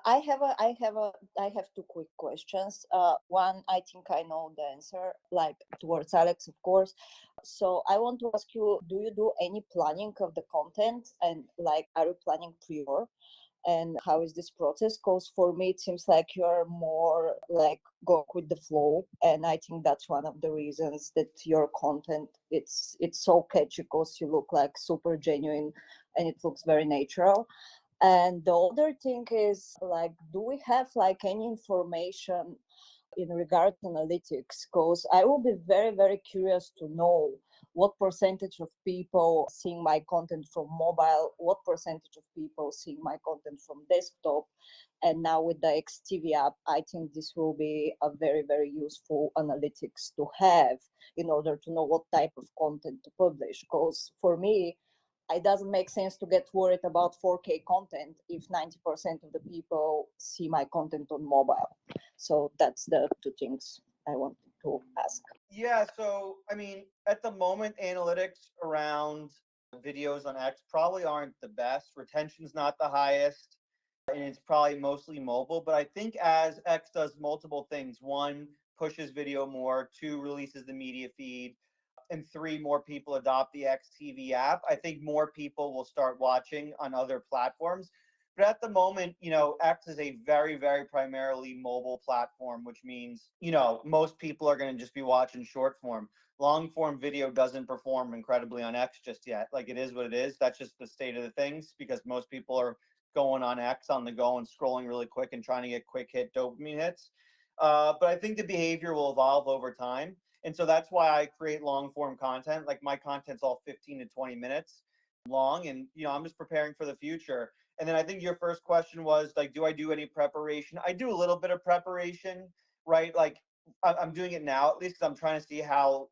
I have two quick questions. One, I think I know the answer, like towards Alex, of course. So I want to ask you, do you do any planning of the content, and like, are you planning pre-order? And how is this process? Because for me, it seems like you're more like go with the flow, and I think that's one of the reasons that your content it's so catchy, because you look like super genuine and it looks very natural. And the other thing is, like, do we have like any information in regard to analytics? Because I will be very, very curious to know what percentage of people seeing my content from mobile, what percentage of people seeing my content from desktop. And now with the XTV app, I think this will be a very, very useful analytics to have in order to know what type of content to publish. Because for me, it doesn't make sense to get worried about 4K content if 90% of the people see my content on mobile. So that's the two things I wanted to ask. Yeah, so I mean, at the moment, analytics around videos on X probably aren't the best. Retention's not the highest, and it's probably mostly mobile. But I think as X does multiple things, one, pushes video more, two, releases the media feed, and three, more people adopt the XTV app, I think more people will start watching on other platforms. But at the moment, X is a very, very primarily mobile platform, which means, most people are going to just be watching short form. Long form video doesn't perform incredibly on X just yet. Like, it is what it is. That's just the state of the things, because most people are going on X on the go and scrolling really quick and trying to get quick hit dopamine hits. But I think the behavior will evolve over time. And so that's why I create long form content. Like, my content's all 15 to 20 minutes long. And, I'm just preparing for the future. And then I think your first question was like, do I do any preparation? I do a little bit of preparation, right? Like, I'm doing it now, at least, because I'm trying to see how,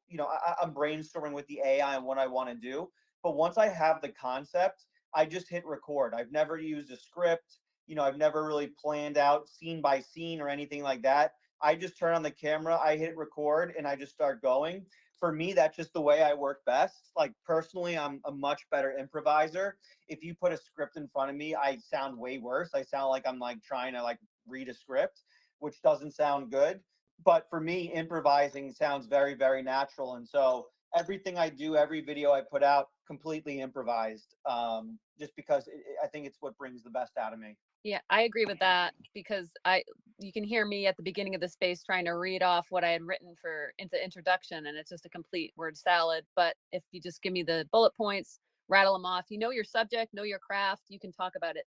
I'm brainstorming with the AI and what I want to do. But once I have the concept, I just hit record. I've never used a script. I've never really planned out scene by scene or anything like that. I just turn on the camera, I hit record, and I just start going. For me, that's just the way I work best. Like, personally, I'm a much better improviser. If you put a script in front of me, I sound way worse. I sound like I'm like trying to like read a script, which doesn't sound good. But for me, improvising sounds very, very natural. And so everything I do, every video I put out, completely improvised, just because I think it's what brings the best out of me. Yeah, I agree with that, because you can hear me at the beginning of the space trying to read off what I had written for into introduction, and it's just a complete word salad. But if you just give me the bullet points, rattle them off, you know your subject, know your craft, you can talk about it.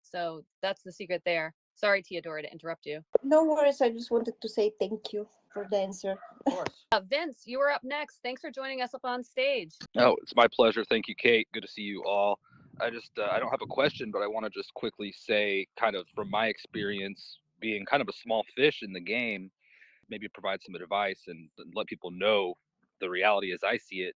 So that's the secret there. Sorry, Teodora, to interrupt you. No worries. I just wanted to say thank you for the answer. Of course. Vince, you were up next. Thanks for joining us up on stage. Oh, it's my pleasure. Thank you, Kate. Good to see you all. I don't have a question, but I want to just quickly say, kind of from my experience being kind of a small fish in the game, maybe provide some advice and let people know the reality as I see it.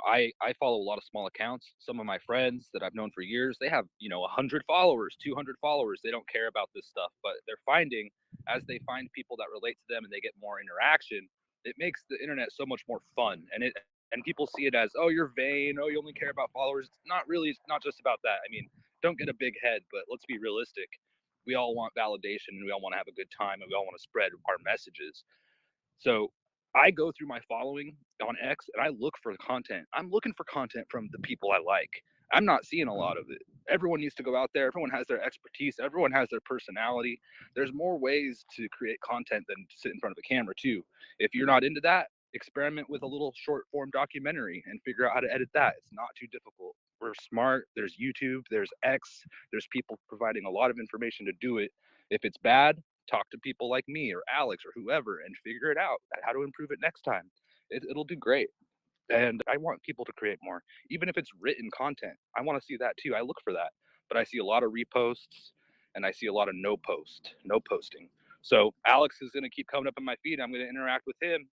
I follow a lot of small accounts. Some of my friends that I've known for years, they have, 100 followers, 200 followers. They don't care about this stuff, but they're finding, as they find people that relate to them and they get more interaction, it makes the internet so much more fun. And people see it as, oh, you're vain. Oh, you only care about followers. It's not really, it's not just about that. I mean, don't get a big head, but let's be realistic. We all want validation and we all want to have a good time and we all want to spread our messages. So I go through my following on X and I look for the content. I'm looking for content from the people I like. I'm not seeing a lot of it. Everyone needs to go out there. Everyone has their expertise. Everyone has their personality. There's more ways to create content than to sit in front of a camera too. If you're not into that, experiment with a little short form documentary and figure out how to edit that. It's not too difficult. We're smart. There's YouTube, there's X, there's people providing a lot of information to do it. If it's bad, talk to people like me or Alex or whoever and figure it out how to improve it next time. It'll do great. And I want people to create more, even if it's written content. I want to see that too. I look for that, but I see a lot of reposts and I see a lot of no posting. So Alex is going to keep coming up in my feed. I'm going to interact with him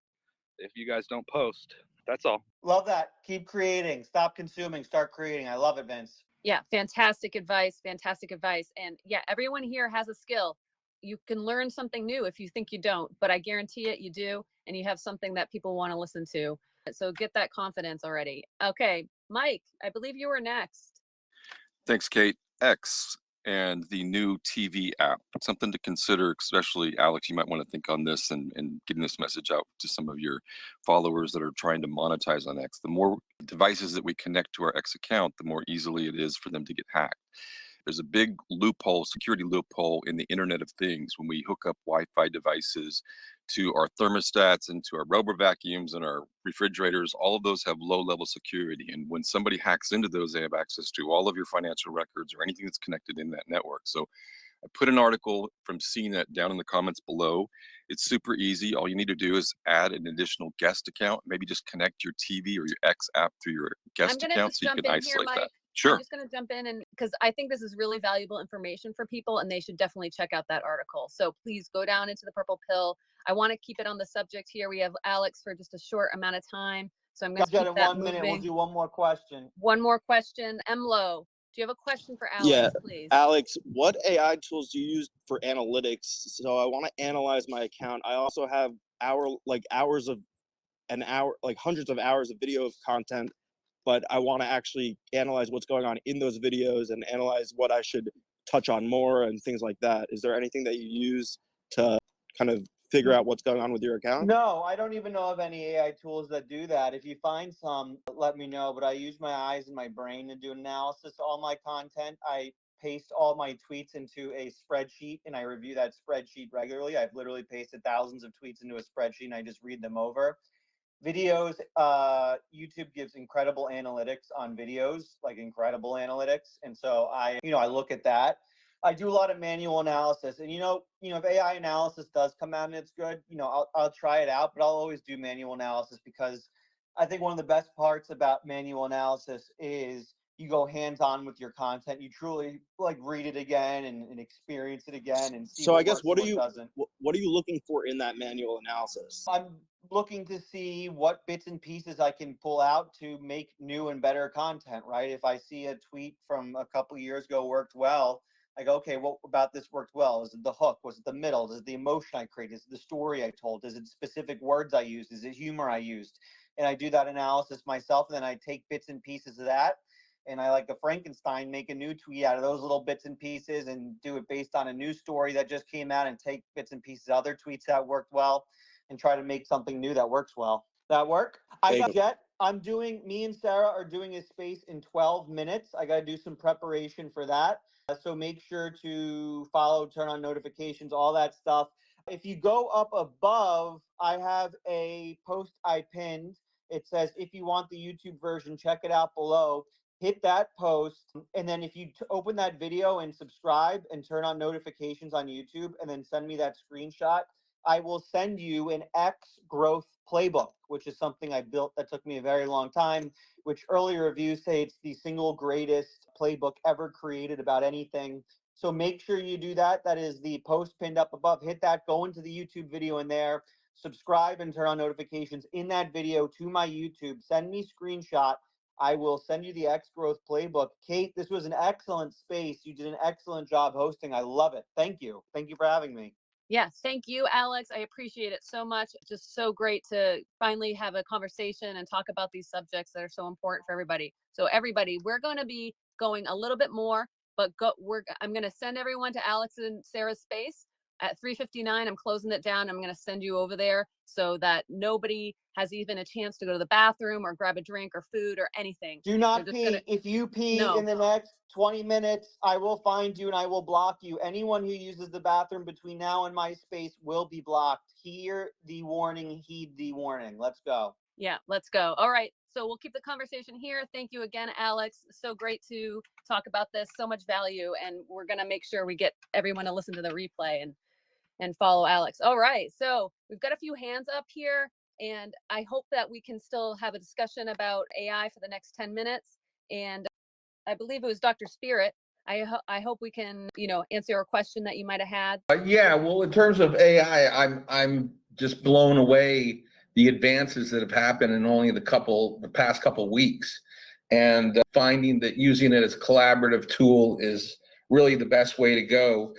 if you guys don't post. That's all. Love that. Keep creating. Stop consuming. Start creating. I love it, Vince. Yeah, fantastic advice. Fantastic advice. And yeah, everyone here has a skill. You can learn something new if you think you don't, but I guarantee it, you do, and you have something that people want to listen to. So get that confidence already. Okay, Mike, I believe you were next. Thanks, Kate. X and the new TV app. Something to consider, especially Alex, you might want to think on this and getting this message out to some of your followers that are trying to monetize on X. The more devices that we connect to our X account, the more easily it is for them to get hacked. There's a big loophole, security loophole in the Internet of Things when we hook up Wi-Fi devices to our thermostats and to our rubber vacuums and our refrigerators. All of those have low-level security. And when somebody hacks into those, they have access to all of your financial records or anything that's connected in that network. So I put an article from CNET down in the comments below. It's super easy. All you need to do is add an additional guest account, maybe just connect your TV or your X app through your guest account so you can isolate that. Sure. I'm just going to jump in and because I think this is really valuable information for people and they should definitely check out that article. So please go down into the purple pill. I want to keep it on the subject here. We have Alex for just a short amount of time. So I'm going to keep that 1 minute. We'll moving. do one more question. One more question. Emlo, do you have a question for Alex, Yeah, please? Alex, what AI tools do you use for analytics? So I want to analyze my account. I also have hours of hundreds of hours of video content, but I want to actually analyze what's going on in those videos and analyze what I should touch on more and things like that. Is there anything that you use to kind of figure out what's going on with your account? No, I don't even know of any AI tools that do that. If you find some, let me know. But I use my eyes and my brain to do analysis. All my content, I paste all my tweets into a spreadsheet and I review that spreadsheet regularly. I've literally pasted thousands of tweets into a spreadsheet and I just read them over. Videos, YouTube gives incredible analytics on videos, like incredible analytics. And so I look at that. I do a lot of manual analysis, and if AI analysis does come out and it's good, I'll try it out, but I'll always do manual analysis because I think one of the best parts about manual analysis is you go hands-on with your content. You truly read it again and experience it again and see. So what I guess works what and doesn't. are you looking for in that manual analysis? I'm looking to see what bits and pieces I can pull out to make new and better content, right? If I see a tweet from a couple years ago worked well, I go, okay, what about this worked well? Is it the hook? Was it the middle? Is it the emotion I created? Is it the story I told? Is it specific words I used? Is it humor I used? And I do that analysis myself, and then I take bits and pieces of that, and I like a Frankenstein, make a new tweet out of those little bits and pieces and do it based on a news story that just came out and take bits and pieces of other tweets that worked well and try to make something new that works well. That work? I got Jet. Me and Sarah are doing a space in 12 minutes. I got to do some preparation for that. So make sure to follow, turn on notifications, all that stuff. If you go up above, I have a post I pinned. It says, if you want the YouTube version, check it out below. Hit that post. And then if you open that video and subscribe and turn on notifications on YouTube and then send me that screenshot, I will send you an X growth playbook, which is something I built that took me a very long time, which early reviews say it's the single greatest playbook ever created about anything. So make sure you do that. That is the post pinned up above. Hit that, go into the YouTube video in there, subscribe and turn on notifications in that video to my YouTube. Send me screenshot. I will send you the X growth playbook. Kate, this was an excellent space. You did an excellent job hosting. I love it. Thank you. Thank you for having me. Yeah, thank you, Alex. I appreciate it so much. Just so great to finally have a conversation and talk about these subjects that are so important for everybody. So everybody, we're going to be going a little bit more but I'm going to send everyone to Alex and Sarah's space at 3:59. I'm closing it down. I'm going to send you over there so that nobody has even a chance to go to the bathroom or grab a drink or food or anything. Do not pee. If you pee in the next 20 minutes, I will find you and I will block you. Anyone who uses the bathroom between now and my space will be blocked. Hear the warning, heed the warning. Let's go. Yeah, let's go. All right. So we'll keep the conversation here. Thank you again, Alex. So great to talk about this. So much value. And we're going to make sure we get everyone to listen to the replay and follow Alex. All right. So we've got a few hands up here. And I hope that we can still have a discussion about AI for the next 10 minutes. And I believe it was Dr. Spirit. I hope we can, answer a question that you might have had. Yeah, well, in terms of AI, I'm just blown away the advances that have happened in only the past couple weeks, and finding that using it as a collaborative tool is really the best way to go.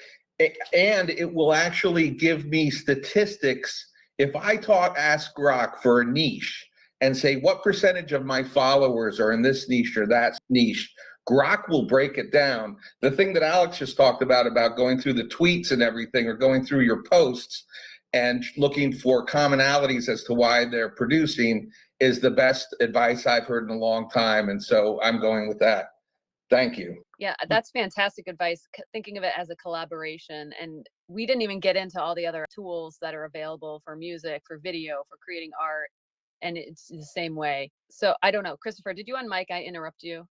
And it will actually give me statistics. If I ask Grok for a niche and say, what percentage of my followers are in this niche or that niche, Grok will break it down. The thing that Alex just talked about going through the tweets and everything, or going through your posts and looking for commonalities as to why they're producing, is the best advice I've heard in a long time. And so I'm going with that. Thank you. Yeah, that's fantastic advice. Thinking of it as a collaboration. And we didn't even get into all the other tools that are available for music, for video, for creating art. And it's the same way. So I don't know. Christopher, did you on mic? I interrupt you.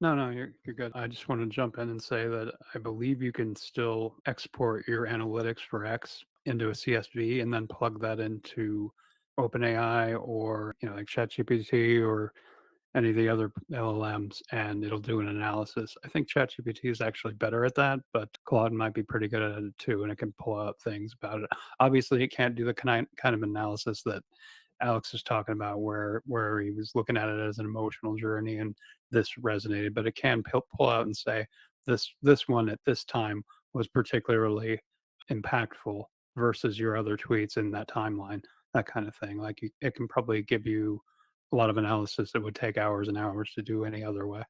No, you're good. I just want to jump in and say that I believe you can still export your analytics for X into a CSV and then plug that into OpenAI or like ChatGPT or any of the other LLMs, and it'll do an analysis. I think ChatGPT is actually better at that, but Claude might be pretty good at it too, and it can pull out things about it. Obviously, it can't do the kind of analysis that Alex is talking about, where he was looking at it as an emotional journey and this resonated, but it can pull out and say this one at this time was particularly impactful versus your other tweets in that timeline, that kind of thing. Like it can probably give you a lot of analysis that would take hours and hours to do any other way.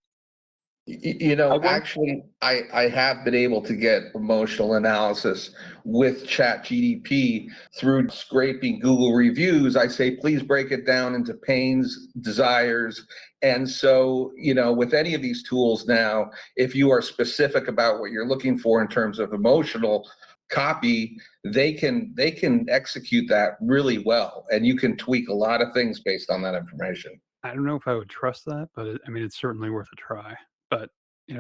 Actually, I have been able to get emotional analysis with ChatGPT through scraping Google reviews. I say, please break it down into pains, desires. And so, with any of these tools now, if you are specific about what you're looking for in terms of emotional copy, they can execute that really well. And you can tweak a lot of things based on that information. I don't know if I would trust that, but it's certainly worth a try. But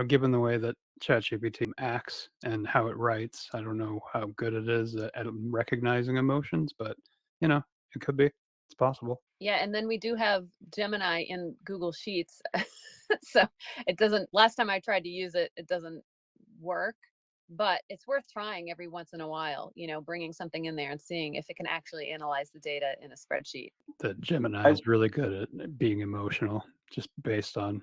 given the way that ChatGPT acts and how it writes, I don't know how good it is at recognizing emotions, but it could be. It's possible. Yeah, and then we do have Gemini in Google Sheets, so it doesn't. Last time I tried to use it, it doesn't work. But it's worth trying every once in a while, bringing something in there and seeing if it can actually analyze the data in a spreadsheet. The Gemini is really good at being emotional, just based on,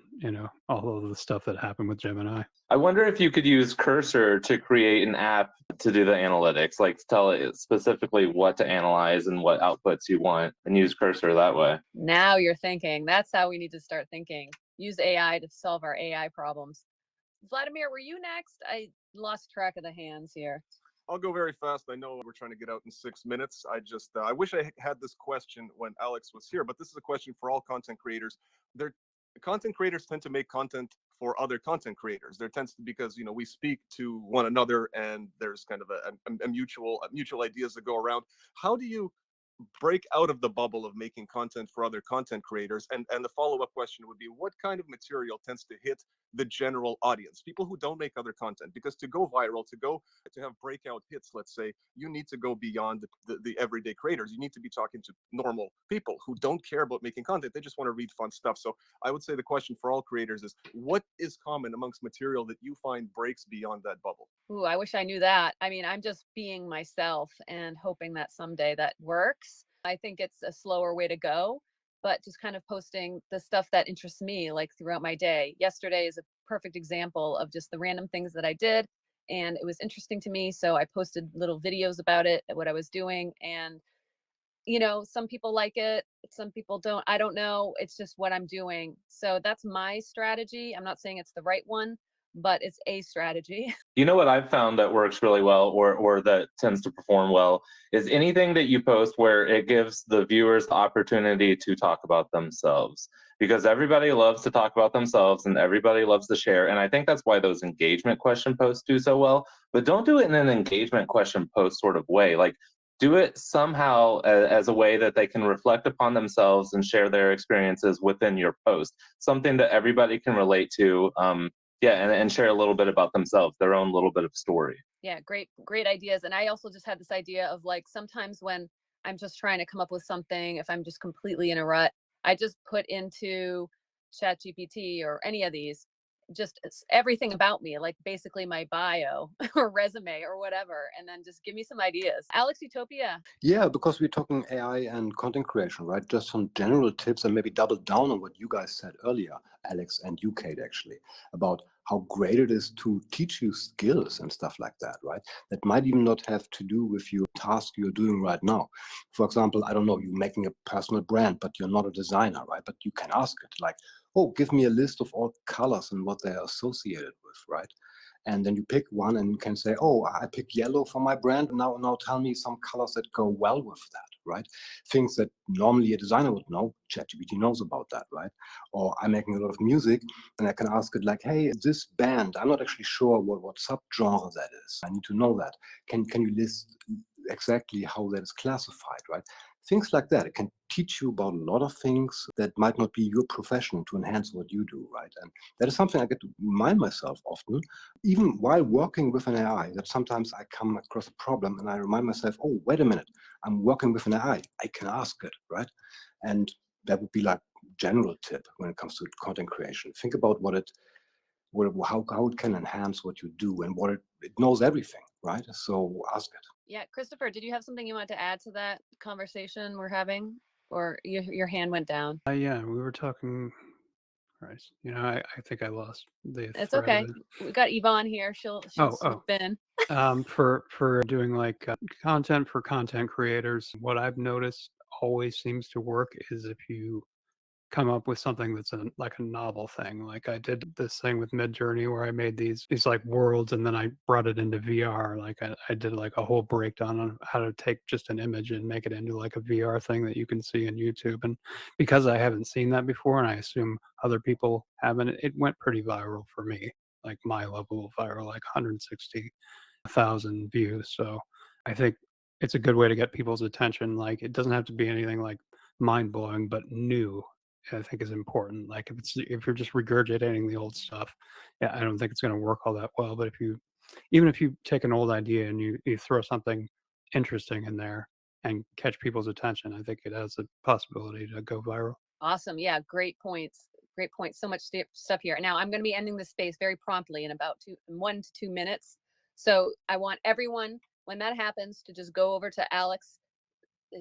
all of the stuff that happened with Gemini. I wonder if you could use Cursor to create an app to do the analytics, like tell it specifically what to analyze and what outputs you want, and use Cursor that way. Now you're thinking. That's how we need to start thinking. Use AI to solve our AI problems. Vladimir, were you next? I lost track of the hands here. I'll go very fast. I know we're trying to get out in 6 minutes. I wish I had this question when Alex was here, but this is a question for all content creators. Content creators tend to make content for other content creators. There tends to, because we speak to one another, and there's kind of a mutual ideas that go around. How do you break out of the bubble of making content for other content creators? And the follow-up question would be, what kind of material tends to hit the general audience, people who don't make other content? Because to go viral, to have breakout hits, let's say, you need to go beyond the everyday creators. You need to be talking to normal people who don't care about making content. They just want to read fun stuff. So I would say the question for all creators is, what is common amongst material that you find breaks beyond that bubble? Ooh, I wish I knew that. I mean, I'm just being myself and hoping that someday that works. I think it's a slower way to go, but just kind of posting the stuff that interests me, like throughout my day. Yesterday is a perfect example of just the random things that I did, and it was interesting to me. So I posted little videos about it, what I was doing, and some people like it, some people don't. I don't know. It's just what I'm doing. So that's my strategy. I'm not saying it's the right one, but it's a strategy. You know what I've found that works really well, or that tends to perform well, is anything that you post where it gives the viewers the opportunity to talk about themselves. Because everybody loves to talk about themselves and everybody loves to share. And I think that's why those engagement question posts do so well. But don't do it in an engagement question post sort of way. Like, do it somehow as a way that they can reflect upon themselves and share their experiences within your post. Something that everybody can relate to. Yeah, and share a little bit about themselves, their own little bit of story. Yeah, great ideas. And I also just had this idea of like sometimes when I'm just trying to come up with something, if I'm just completely in a rut, I just put into ChatGPT or any of these just everything about me, like basically my bio or resume or whatever, and then just give me some ideas. Alex Utopia. Yeah, because we're talking AI and content creation, right? Just some general tips and maybe double down on what you guys said earlier, Alex and you, Kate, actually, about how great it is to teach you skills and stuff like that, right? That might even not have to do with your task you're doing right now. For example, I don't know, you're making a personal brand, but you're not a designer, right? But you can ask it like, oh, give me a list of all colors and what they're associated with, right? And then you pick one and you can say, oh, I pick yellow for my brand. Now tell me some colors that go well with that, right? Things that normally a designer would know, ChatGPT knows about that, right? Or I'm making a lot of music and I can ask it like, hey, this band, I'm not actually sure what subgenre that is. I need to know that. Can you list exactly how that is classified, right? Things like that. It can teach you about a lot of things that might not be your profession to enhance what you do, right? And that is something I get to remind myself often, even while working with an AI, that sometimes I come across a problem and I remind myself, oh, wait a minute, I'm working with an AI. I can ask it, right? And that would be like general tip when it comes to content creation. Think about how it can enhance what you do and what it knows everything, right? So ask it. Yeah, Christopher, did you have something you wanted to add to that conversation we're having, or your hand went down? Yeah, we were talking. Christ, I think I lost the It's thread of okay. it. We got Yvonne here. She'll swoop in. For doing like content for content creators, what I've noticed always seems to work is if you come up with something that's like a novel thing. Like I did this thing with Midjourney where I made these like worlds and then I brought it into VR. Like I did like a whole breakdown on how to take just an image and make it into like a VR thing that you can see in YouTube. And because I haven't seen that before and I assume other people haven't, it went pretty viral for me. Like my level of viral, like 160,000 views. So I think it's a good way to get people's attention. Like it doesn't have to be anything like mind blowing, but new. I think is important. Like if you're just regurgitating the old stuff, yeah, I don't think it's going to work all that well. But even if you take an old idea and you throw something interesting in there and catch people's attention, I think it has a possibility to go viral. Awesome. Yeah, great points. Great points. So much stuff here. Now I'm going to be ending this space very promptly in about 1 to 2 minutes. So I want everyone, when that happens, to just go over to Alex's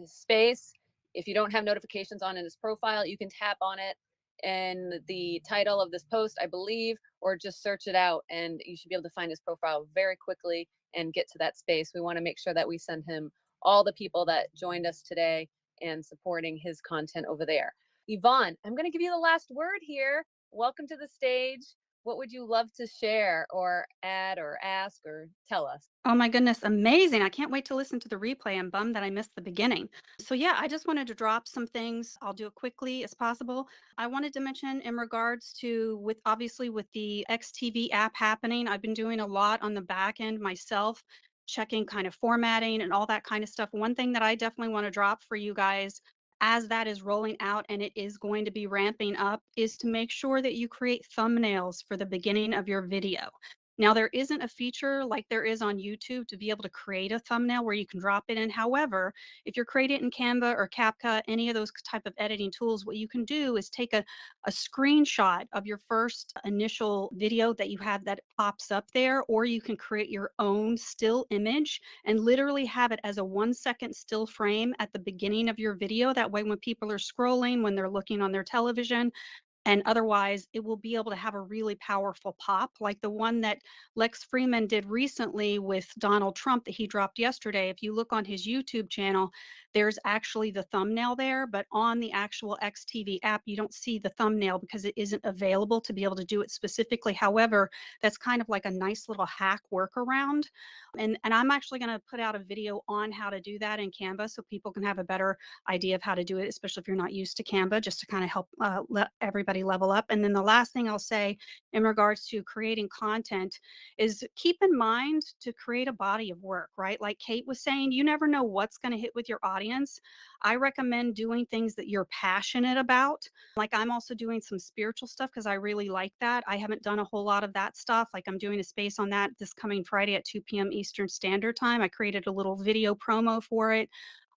space. If you don't have notifications on in his profile, you can tap on it in the title of this post, I believe, or just search it out and you should be able to find his profile very quickly and get to that space. We want to make sure that we send him all the people that joined us today and supporting his content over there. Yvonne, I'm going to give you the last word here. Welcome to the stage. What would you love to share or add or ask or tell us? Oh my goodness, amazing. I can't wait to listen to the replay. I'm bummed that I missed the beginning. So yeah, I just wanted to drop some things. I'll do it quickly as possible. I wanted to mention in regards to obviously with the XTV app happening, I've been doing a lot on the back end myself, checking kind of formatting and all that kind of stuff. One thing that I definitely want to drop for you guys as that is rolling out and it is going to be ramping up is to make sure that you create thumbnails for the beginning of your video. Now, there isn't a feature like there is on YouTube to be able to create a thumbnail where you can drop it in. However, if you're creating it in Canva or CapCut, any of those type of editing tools, what you can do is take a screenshot of your first initial video that you have that pops up there, or you can create your own still image and literally have it as a 1-second still frame at the beginning of your video. That way, when people are scrolling, when they're looking on their television, and otherwise it will be able to have a really powerful pop like the one that Lex Freeman did recently with Donald Trump that he dropped yesterday. If you look on his YouTube channel, there's actually the thumbnail there, but on the actual XTV app, you don't see the thumbnail because it isn't available to be able to do it specifically. However, that's kind of like a nice little hack workaround. And I'm actually going to put out a video on how to do that in Canva so people can have a better idea of how to do it, especially if you're not used to Canva, just to kind of help let everybody level up. And then the last thing I'll say in regards to creating content is keep in mind to create a body of work, right? Like Cate was saying, you never know what's going to hit with your audience. I recommend doing things that you're passionate about. Like I'm also doing some spiritual stuff because I really like that. I haven't done a whole lot of that stuff. Like I'm doing a space on that this coming Friday at 2 p.m. Eastern Standard Time. I created a little video promo for it.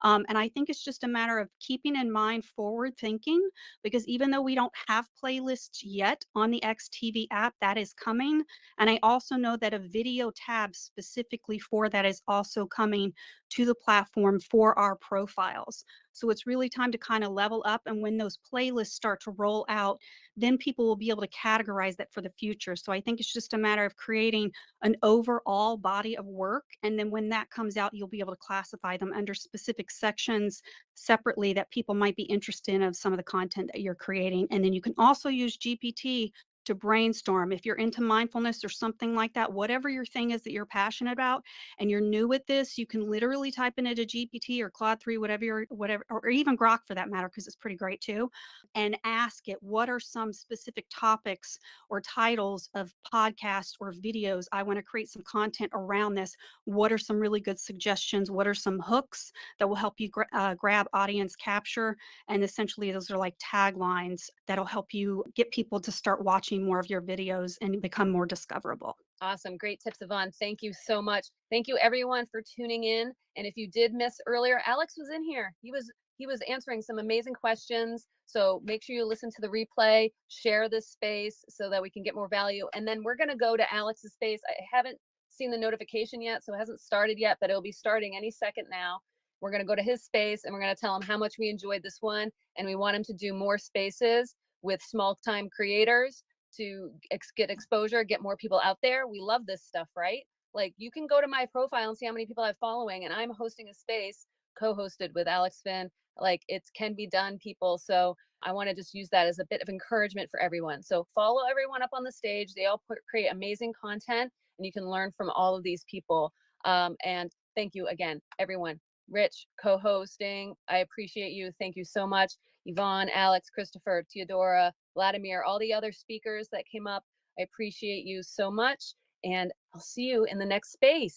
And I think it's just a matter of keeping in mind forward thinking, because even though we don't have playlists yet on the XTV app, that is coming. And I also know that a video tab specifically for that is also coming to the platform for our profiles. So it's really time to kind of level up. And when those playlists start to roll out, then people will be able to categorize that for the future. So I think it's just a matter of creating an overall body of work. And then when that comes out, you'll be able to classify them under specific sections separately that people might be interested in of some of the content that you're creating. And then you can also use GPT to brainstorm. If you're into mindfulness or something like that, whatever your thing is that you're passionate about and you're new with this, you can literally type in it a GPT or Claude 3, whatever, or even Grok for that matter, because it's pretty great too, and ask it, what are some specific topics or titles of podcasts or videos? I want to create some content around this. What are some really good suggestions? What are some hooks that will help you grab audience capture? And essentially, those are like taglines that'll help you get people to start watching more of your videos and become more discoverable. Awesome. Great tips, Yvonne. Thank you so much. Thank you everyone for tuning in. And if you did miss earlier, Alex was in here. He was answering some amazing questions. So make sure you listen to the replay, share this space so that we can get more value. And then we're going to go to Alex's space. I haven't seen the notification yet, so it hasn't started yet, but it'll be starting any second now. We're going to go to his space and we're going to tell him how much we enjoyed this one. And we want him to do more spaces with small time creators to get exposure, get more people out there. We love this stuff, right? Like you can go to my profile and see how many people I'm following, and I'm hosting a space co-hosted with Alex Finn. Like it can be done, people. So I want to just use that as a bit of encouragement for everyone. So follow everyone up on the stage. They all create amazing content, and you can learn from all of these people. And thank you again, everyone. Rich, co-hosting. I appreciate you. Thank you so much. Yvonne, Alex, Christopher, Theodora, Vladimir, all the other speakers that came up. I appreciate you so much. And I'll see you in the next space.